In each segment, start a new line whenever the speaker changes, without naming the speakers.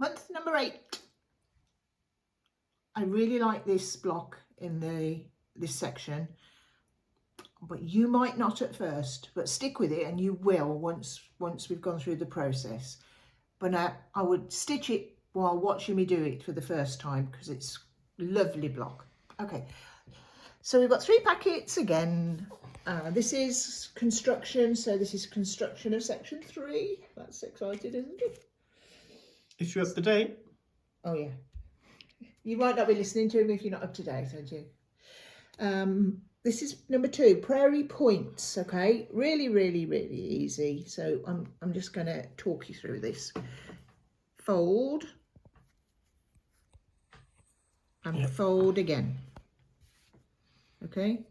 Month number 8. I really like this block in this section, but you might not at first, but stick with it and you will once we've gone through the process. But now I would stitch it while watching me do it for the first time because it's a lovely block. Okay, so we've got 3 packets again. This is construction, so this is construction of section 3. That's exciting, isn't it?
Is you up to date?
Oh yeah. You might not be listening to me if you're not up to date, aren't you? This is number 2, Prairie points. Okay, really easy. So I'm just going to talk you through this. Fold and fold again. Okay,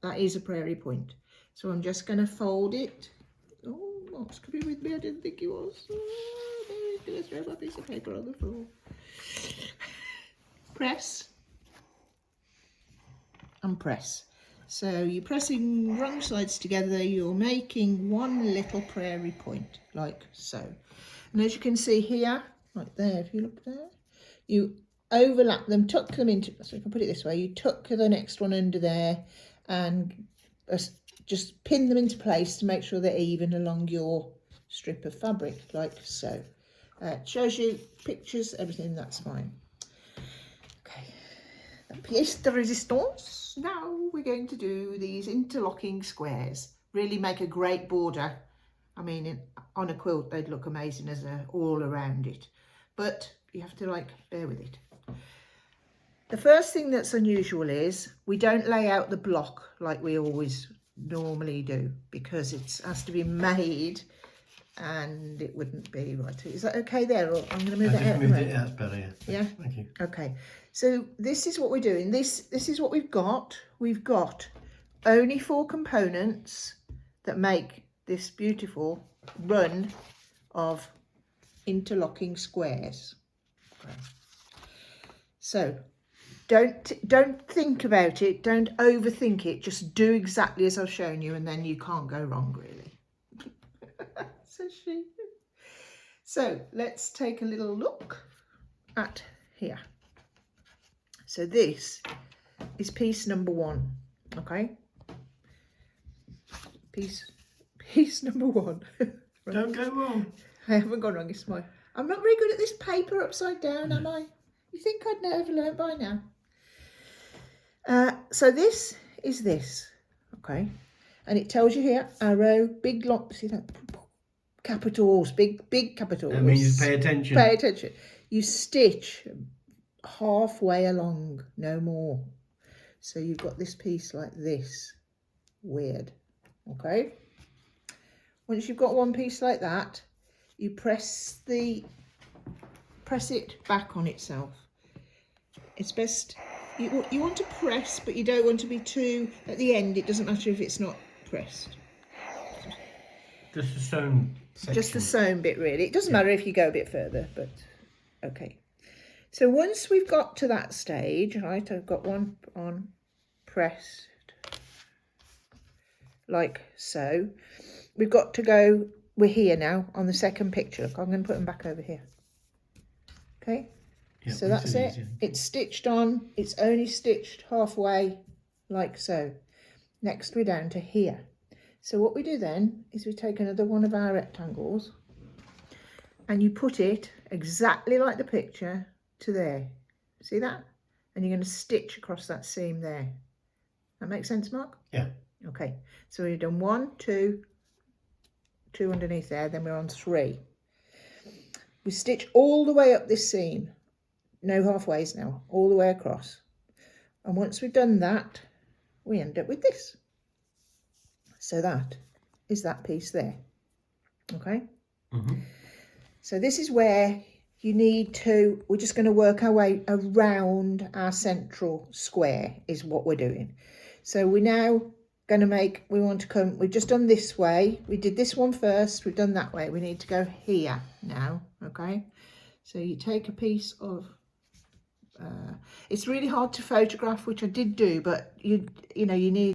that is a prairie point. So I'm just going to fold it. Oh, Mark's coming with me. I didn't think he was. Oh, no, he's going to throw my piece of paper on the floor. Press and press. So you're pressing wrong sides together, you're making one little prairie point, like so. And as you can see here, right there, if you look there, you overlap them, tuck them into, so if I put it this way, you tuck the next one under there and just pin them into place to make sure they're even along your strip of fabric, like so. It shows you pictures, everything, that's fine. Okay, pièce de résistance. Now we're going to do these interlocking squares. Really make a great border. I mean, on a quilt they'd look amazing as all around it, but you have to bear with it. The first thing that's unusual is we don't lay out the block like we always normally do, because it has to be made and it wouldn't be right. Is that okay there, or I'm going to move it out?
I just moved it out, better, yeah.
Yeah?
Thank you. Okay.
So this is what we're doing. This is what we've got. We've got only 4 components that make this beautiful run of interlocking squares. Okay. So don't think about it. Don't overthink it. Just do exactly as I've shown you, and then you can't go wrong, really. So let's take a little look at here. So this is piece number 1, okay? Piece number 1. Right.
Don't go wrong.
I haven't gone wrong. I'm not very good at this paper upside down, am I? You think I'd never learned by now? So this is this, okay? And it tells you here, arrow, big long, see that? Capitals, big capitals.
That means pay attention.
Pay attention. You stitch halfway along, no more. So you've got this piece like this. Weird. Okay. Once you've got one piece like that, you press it back on itself. It's best, you want to press, but you don't want to be too, at the end, it doesn't matter if it's not pressed.
Just the sewn section.
Just the sewn bit, really. It doesn't matter if you go a bit further, but okay. So once we've got to that stage, right, I've got one on pressed, like so. We've got to go, we're here now on the second picture. Look, I'm going to put them back over here. Okay, yep, so that's it. Easy. It's stitched on, it's only stitched halfway, like so. Next we're down to here. So what we do then is we take another one of our rectangles and you put it exactly like the picture to there. See that? And you're going to stitch across that seam there. That makes sense, Mark?
Yeah.
Okay, so we've done 1, 2 underneath there, then we're on 3. We stitch all the way up this seam, no halfways now, all the way across. And once we've done that, we end up with this. So that is that piece there. Okay.
Mm-hmm.
So this is where you need to, we're just going to work our way around our central square is what we're doing. So we're now going to make, we've just done this way. We did this one first, we've done that way. We need to go here now, okay? So you take a piece of, it's really hard to photograph, which I did do, but you need